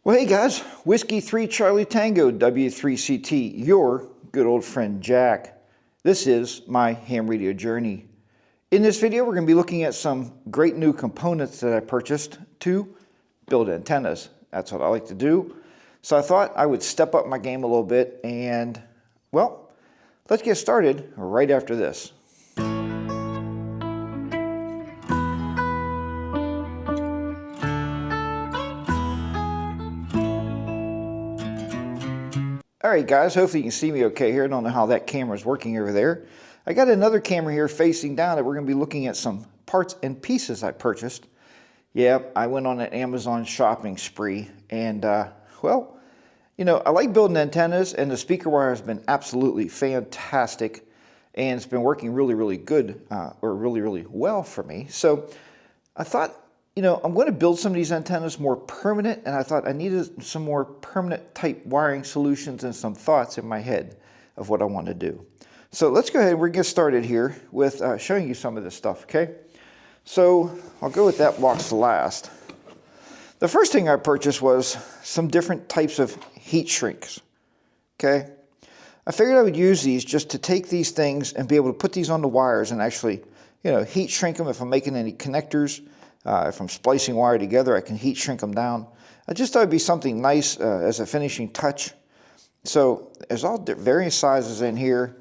Well, hey guys, Whiskey 3 Charlie Tango W3CT, your good old friend Jack. This is my ham radio journey. In this video, we're going to be looking at some great new components that I purchased to build antennas. That's what I like to do. So I thought I would step up my game a little bit and, well, let's get started right after this. Alright guys, hopefully you can see me okay here. I don't know how that camera is working over there. I got another camera here facing down that we're going to be looking at some parts and pieces I purchased. Yeah, I went on an Amazon shopping spree and well, you know, I like building antennas and the speaker wire has been absolutely fantastic and it's been working really good or really well for me. So I thought, you know, I'm going to build some of these antennas more permanent, and I thought I needed some more permanent type wiring solutions and some thoughts in my head of what I want to do. So let's go ahead and we're going to get started here with showing you some of this stuff, okay? So I'll go with that box last. The first thing I purchased was some different types of heat shrinks, okay? I figured I would use these just to take these things and be able to put these on the wires and actually, you know, heat shrink them if I'm making any connectors. If I'm splicing wire together, I can heat shrink them down. I just thought it'd be something nice as a finishing touch. So there's all various sizes in here.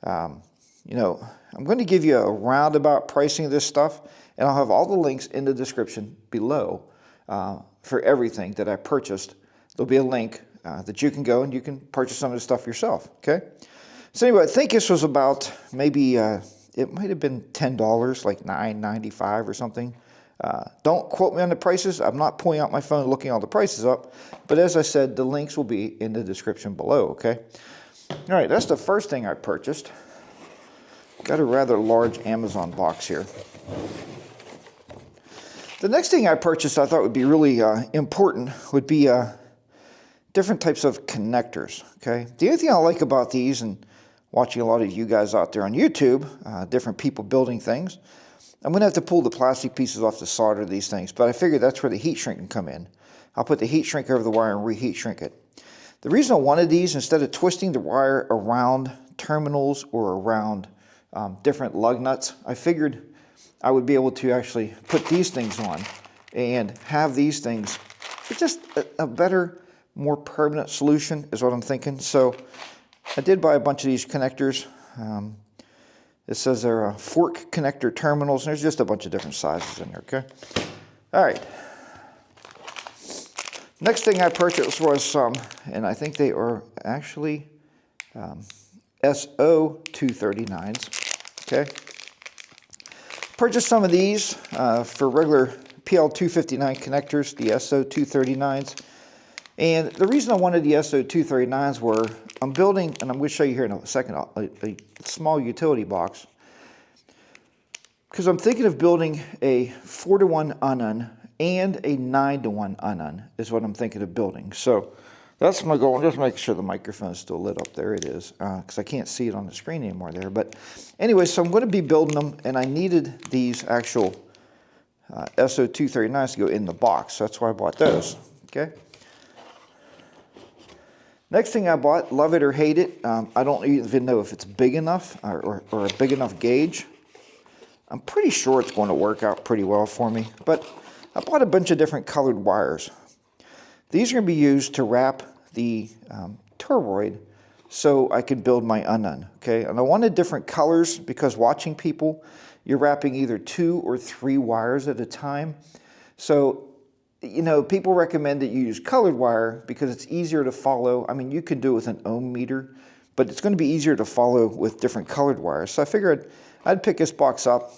You know, I'm going to give you a roundabout pricing of this stuff, and I'll have all the links in the description below for everything that I purchased. There'll be a link that you can go and you can purchase some of this stuff yourself, okay? So anyway, I think this was about maybe, it might have been $10, like $9.95 or something. Don't quote me on the prices. I'm not pulling out my phone and looking all the prices up. But as I said, the links will be in the description below, okay? All right, that's the first thing I purchased. Got a rather large Amazon box here. The next thing I purchased I thought would be really important would be different types of connectors, okay? The only thing I like about these, and watching a lot of you guys out there on YouTube, different people building things, I'm going to have to pull the plastic pieces off to solder these things, but I figured that's where the heat shrink can come in. I'll put the heat shrink over the wire and reheat shrink it. The reason I wanted these, instead of twisting the wire around terminals or around different lug nuts, I figured I would be able to actually put these things on and have these things. It's just a better, more permanent solution is what I'm thinking. So I did buy a bunch of these connectors. It says they're fork connector terminals, and there's just a bunch of different sizes in there, okay? All right. Next thing I purchased was some, and I think they are actually SO239s, okay? Purchased some of these for regular PL259 connectors, the SO239s. And the reason I wanted the SO239s were, I'm building, and I'm going to show you here in a second, a small utility box. Because I'm thinking of building a 4-to-1 unun and a 9-to-1 unun is what I'm thinking of building. So that's my goal. Just make sure the microphone is still lit up. There it is, because I can't see it on the screen anymore there. But anyway, so I'm going to be building them, and I needed these actual SO239s to go in the box. So that's why I bought those, okay? Next thing I bought, love it or hate it, I don't even know if it's big enough or a big enough gauge. I'm pretty sure it's going to work out pretty well for me, but I bought a bunch of different colored wires. These are going to be used to wrap the toroid so I can build my unun, okay? And I wanted different colors because watching people, you're wrapping either 2 or 3 wires at a time. So you know, people recommend that you use colored wire because it's easier to follow. I mean, you can do it with an ohm meter, but it's going to be easier to follow with different colored wires. So I figured I'd pick this box up.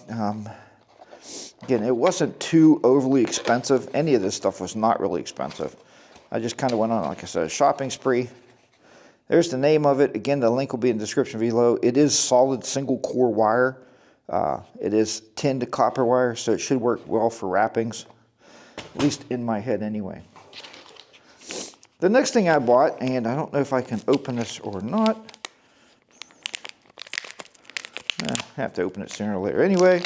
Again, it wasn't too overly expensive. Any of this stuff was not really expensive. I just kind of went on, like I said, a shopping spree. There's the name of it. Again, the link will be in the description below. It is solid single core wire. It is tin to copper wire, so it should work well for wrappings. At least in my head anyway. The next thing I bought, and I don't know if I can open this or not. I have to open it sooner or later. Anyway,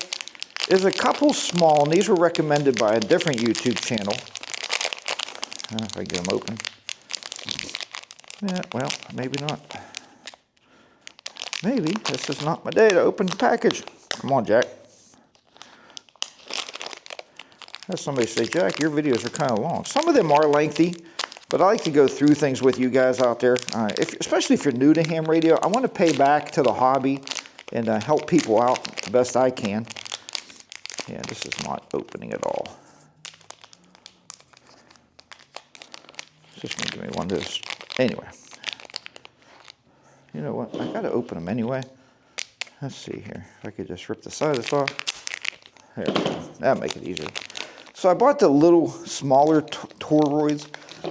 is a couple small, and these were recommended by a different YouTube channel. If I get them open. Yeah, well, maybe not. Maybe this is not my day to open the package. Come on, Jack. As somebody say, Jack, your videos are kind of long. Some of them are lengthy, but I like to go through things with you guys out there. Especially if you're new to ham radio, I want to pay back to the hobby and help people out the best I can. Yeah, this is not opening at all. Just gonna give me one of those. Anyway, you know what? I gotta open them anyway. Let's see here. If I could just rip the side of this off. There we go. That'll make it easier. So I bought the little smaller toroids.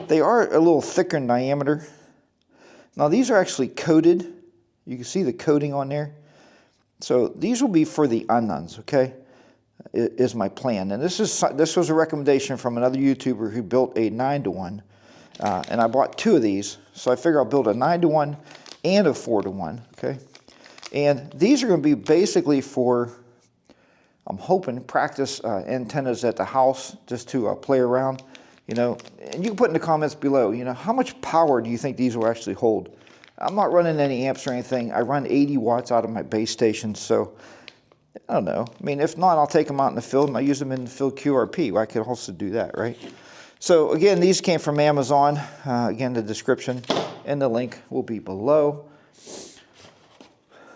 They are a little thicker in diameter. Now these are actually coated. You can see the coating on there. So these will be for the unknowns, okay? Is my plan. And this was a recommendation from another YouTuber who built a 9-to-1. And I bought 2 of these. So I figure I'll build a 9-to-1 and a 4-to-1, okay? And these are going to be basically for, I'm hoping, practice antennas at the house, just to play around, you know. And you can put in the comments below, you know, how much power do you think these will actually hold? I'm not running any amps or anything. I run 80 watts out of my base station, so I don't know. I mean, if not, I'll take them out in the field and I use them in the field QRP. I could also do that, right? So again, these came from Amazon. Again, the description and the link will be below.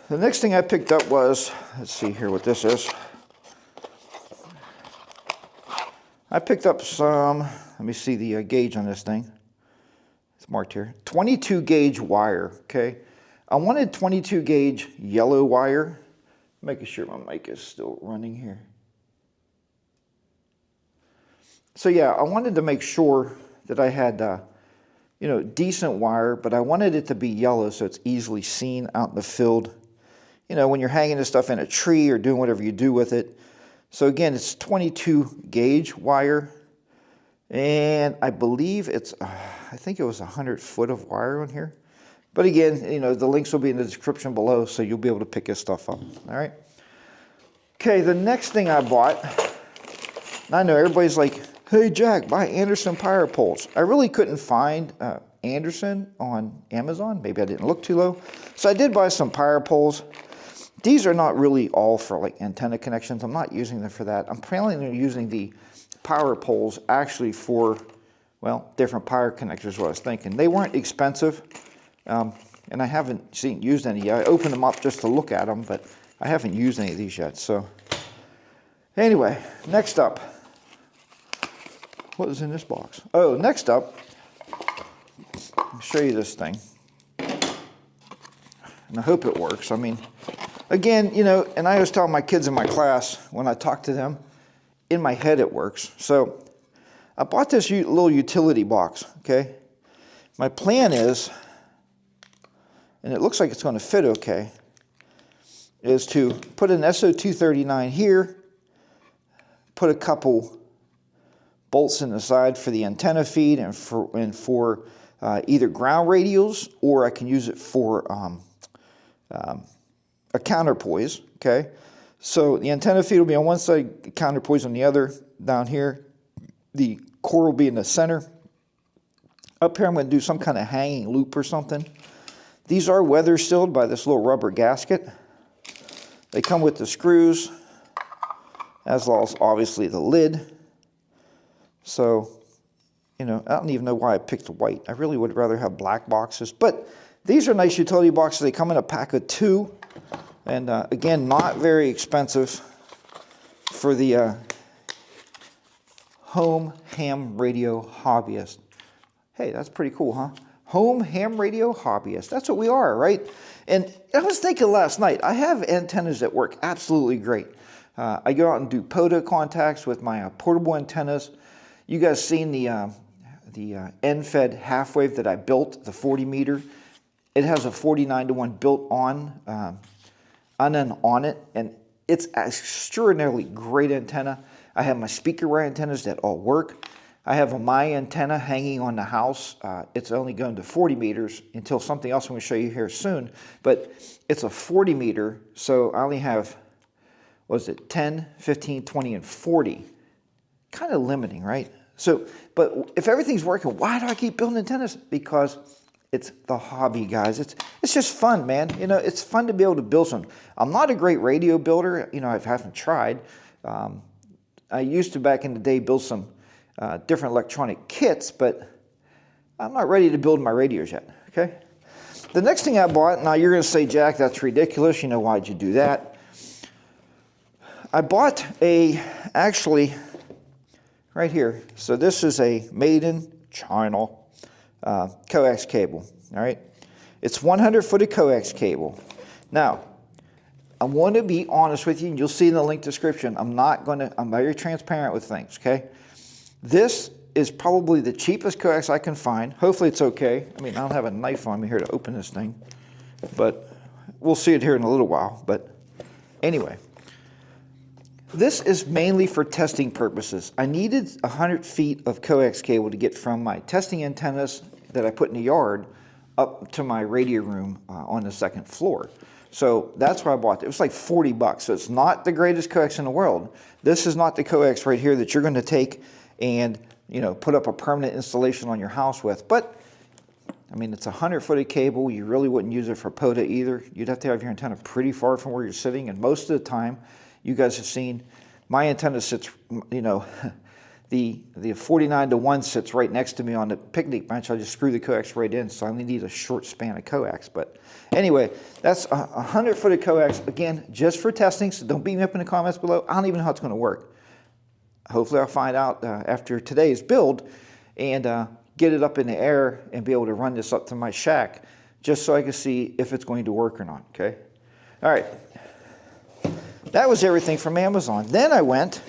The next thing I picked up was, let's see here what this is. I picked up some, let me see the gauge on this thing. It's marked here. 22 gauge wire, okay? I wanted 22 gauge yellow wire. Making sure my mic is still running here. So yeah, I wanted to make sure that I had, you know, decent wire, but I wanted it to be yellow so it's easily seen out in the field. You know, when you're hanging this stuff in a tree or doing whatever you do with it. So again, it's 22 gauge wire. And I believe it's, I think it was 100 foot of wire on here. But again, you know, the links will be in the description below, so you'll be able to pick this stuff up. All right. Okay, the next thing I bought, I know everybody's like, hey Jack, buy Anderson power poles. I really couldn't find Anderson on Amazon. Maybe I didn't look too low. So I did buy some power poles. These are not really all for like antenna connections. I'm not using them for that. I'm planning on using the power poles actually for, well, different power connectors is what I was thinking. They weren't expensive, and I haven't used any yet. I opened them up just to look at them, but I haven't used any of these yet. So anyway, next up, what is in this box? Oh, next up, I'll show you this thing. And I hope it works. I mean, again, you know, and I always tell my kids in my class when I talk to them, in my head it works. So I bought this little utility box, okay? My plan is, and it looks like it's going to fit okay, is to put an SO239 here, put a couple bolts in the side for the antenna feed and for either ground radials, or I can use it for a counterpoise, okay? So the antenna feed will be on one side, counterpoise on the other, down here. The core will be in the center. Up here I'm going to do some kind of hanging loop or something. These are weather sealed by this little rubber gasket. They come with the screws, as well as obviously the lid. So, you know, I don't even know why I picked white. I really would rather have black boxes. But these are nice utility boxes. They come in a pack of 2. And again, not very expensive for the home ham radio hobbyist. Hey, that's pretty cool, huh? Home ham radio hobbyist. That's what we are, right? And I was thinking last night, I have antennas that work absolutely great. I go out and do POTA contacts with my portable antennas. You guys seen the end-fed half-wave that I built, the 40 meter. It has a 49-to-1 built on it, and it's an extraordinarily great antenna. I have my speaker array antennas that all work. I have my antenna hanging on the house. It's only going to 40 meters until something else I'm going to show you here soon, but it's a 40 meter, so I only have, what is it, 10, 15, 20, and 40. Kind of limiting, right? So, but if everything's working, why do I keep building antennas? Because it's the hobby, guys. It's just fun, man. You know, it's fun to be able to build some. I'm not a great radio builder. You know, I haven't tried. I used to, back in the day, build some different electronic kits, but I'm not ready to build my radios yet, okay? The next thing I bought, now you're going to say, Jack, that's ridiculous. You know, why'd you do that? I bought actually, right here. So this is a made in China coax cable, all right? It's 100-footed coax cable. Now, I want to be honest with you, and you'll see in the link description, I'm very transparent with things, okay? This is probably the cheapest coax I can find. Hopefully it's okay. I mean, I don't have a knife on me here to open this thing, but we'll see it here in a little while. But anyway, this is mainly for testing purposes. I needed 100 feet of coax cable to get from my testing antennas that I put in the yard up to my radio room on the second floor. So that's why I bought it. It was like 40 bucks. So it's not the greatest coax in the world. This is not the coax right here that you're going to take and, you know, put up a permanent installation on your house with. But I mean, it's a 100-footed cable. You really wouldn't use it for POTA either. You'd have to have your antenna pretty far from where you're sitting. And most of the time, you guys have seen, my antenna sits, you know, the 49-to-1 sits right next to me on the picnic bench. I just screw the coax right in, so I only need a short span of coax. But anyway, that's a 100-footed coax, again, just for testing, so don't beat me up in the comments below. I don't even know how it's going to work. Hopefully I'll find out after today's build and get it up in the air and be able to run this up to my shack just so I can see if it's going to work or not, okay? All right. That was everything from Amazon. Then I went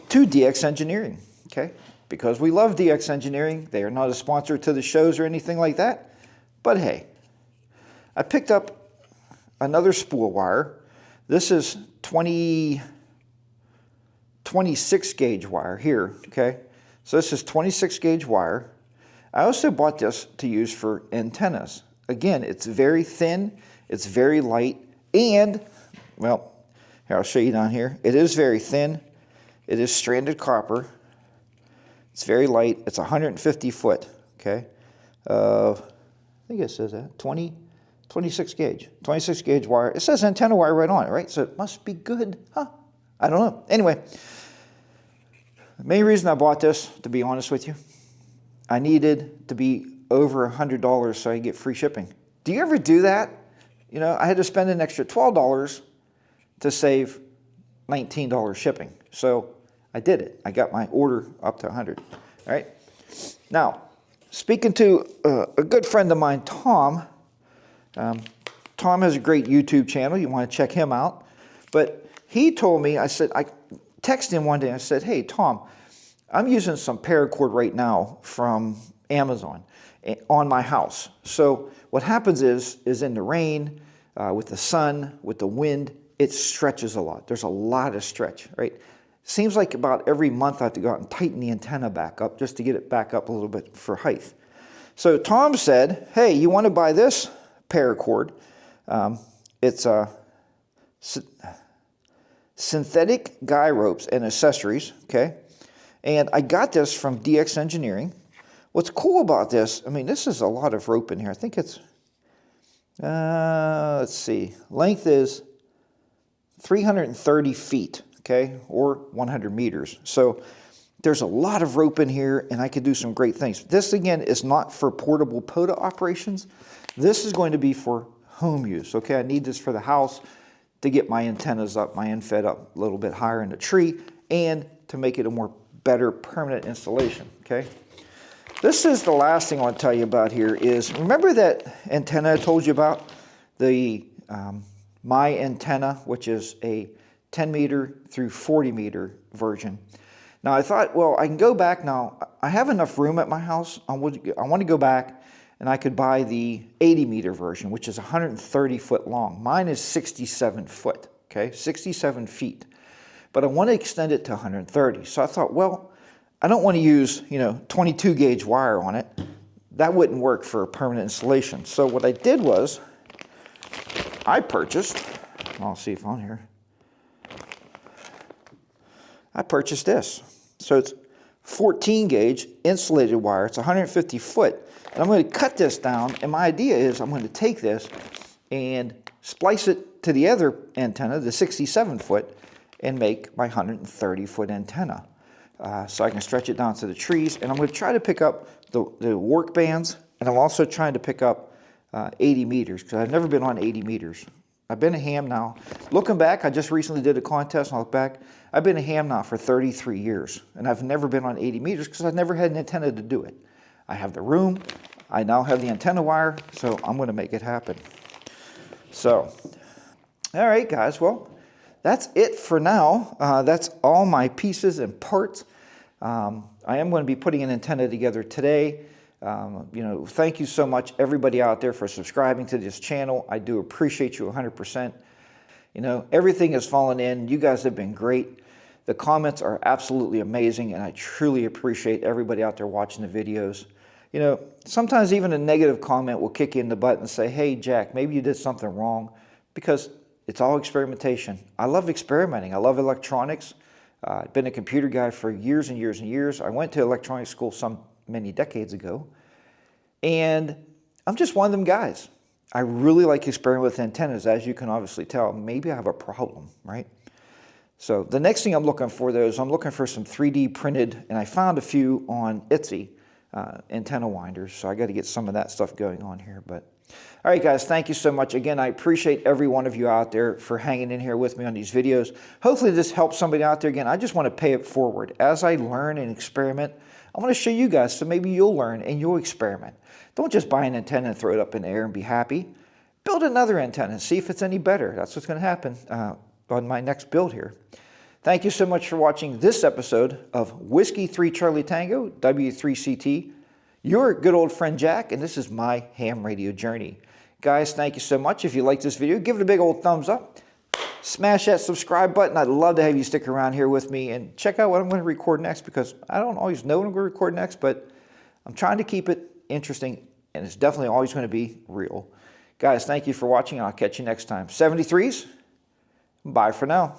to DX Engineering, okay? Because we love DX Engineering. They are not a sponsor to the shows or anything like that. But hey, I picked up another spool wire. This is 26 gauge wire here, okay? So this is 26 gauge wire. I also bought this to use for antennas. Again, it's very thin, it's very light, and, well, here, I'll show you down here. It is very thin. It is stranded copper. It's very light. It's 150 foot, okay? I think it says that, 26 gauge. 26 gauge wire. It says antenna wire right on it, right? So it must be good, huh? I don't know. Anyway, the main reason I bought this, to be honest with you, I needed to be over $100 so I could get free shipping. Do you ever do that? You know, I had to spend an extra $12 to save $19 shipping. So I did it. I got my order up to 100. All right. Now, speaking to a good friend of mine, Tom. Tom has a great YouTube channel. You want to check him out. But he told me, I texted him one day and I said, hey, Tom, I'm using some Paracord right now from Amazon on my house. So what happens is in the rain, with the sun, with the wind, it stretches a lot. There's a lot of stretch, right? Seems like about every month I have to go out and tighten the antenna back up just to get it back up a little bit for height. So Tom said, hey, you want to buy this Paracord? It's synthetic guy ropes and accessories, okay? And I got this from DX Engineering. What's cool about this, I mean, this is a lot of rope in here. I think it's, let's see, length is 330 feet, okay, or 100 meters. So there's a lot of rope in here, and I could do some great things. This, again, is not for portable POTA operations. This is going to be for home use, okay? I need this for the house to get my antennas up, my end fed up a little bit higher in the tree, and to make it a better permanent installation, okay? This is the last thing I want to tell you about here is, remember that antenna I told you about? The My Antenna, which is a 10 meter through 40 meter version. Now I thought, well, I can go back now. I have enough room at my house. I want to go back and I could buy the 80 meter version, which is 130 foot long. Mine is 67 foot, okay, 67 feet. But I want to extend it to 130. So I thought, well, I don't want to use, 22 gauge wire on it. That wouldn't work for a permanent installation. So what I did was, I purchased, I'll see if on here, I purchased this. So it's 14 gauge insulated wire. It's 150 foot. And I'm going to cut this down, and my idea is I'm going to take this and splice it to the other antenna, the 67 foot, and make my 130 foot antenna. So I can stretch it down to the trees, and I'm going to try to pick up the work bands, and I'm also trying to pick up 80 meters, because I've never been on 80 meters. I've been a ham now. Looking back, I just recently did a contest, and I look back, I've been a ham now for 33 years, and I've never been on 80 meters because I've never had an antenna to do it. I have the room, I now have the antenna wire, so I'm going to make it happen. So, all right, guys, well, that's it for now. That's all my pieces and parts. I am going to be putting an antenna together today. Thank you so much, everybody out there, for subscribing to this channel. I do appreciate you 100%. Everything has fallen in. You guys have been great. The comments are absolutely amazing, and I truly appreciate everybody out there watching the videos. Sometimes even a negative comment will kick you in the butt and say, hey, Jack, maybe you did something wrong, because it's all experimentation. I love experimenting. I love electronics. I've been a computer guy for years and years and years. I went to electronics school many decades ago, and I'm just one of them guys. I really like experimenting with antennas, as you can obviously tell. Maybe I have a problem, right? So the next thing I'm looking for, though, is I'm looking for some 3D printed, and I found a few on Etsy, antenna winders, so I got to get some of that stuff going on here. But all right, guys, thank you so much. Again, I appreciate every one of you out there for hanging in here with me on these videos. Hopefully this helps somebody out there. Again, I just want to pay it forward. As I learn and experiment, I want to show you guys so maybe you'll learn and you'll experiment. Don't just buy an antenna and throw it up in the air and be happy. Build another antenna and see if it's any better. That's what's going to happen on my next build here. Thank you so much for watching this episode of Whiskey 3 Charlie Tango, W3CT. Your good old friend Jack, and this is my ham radio journey. Guys, thank you so much. If you like this video, give it a big old thumbs up. Smash that subscribe button. I'd love to have you stick around here with me and check out what I'm going to record next, because I don't always know what I'm going to record next, but I'm trying to keep it interesting, and it's definitely always going to be real. Guys, thank you for watching, and I'll catch you next time. 73s, bye for now.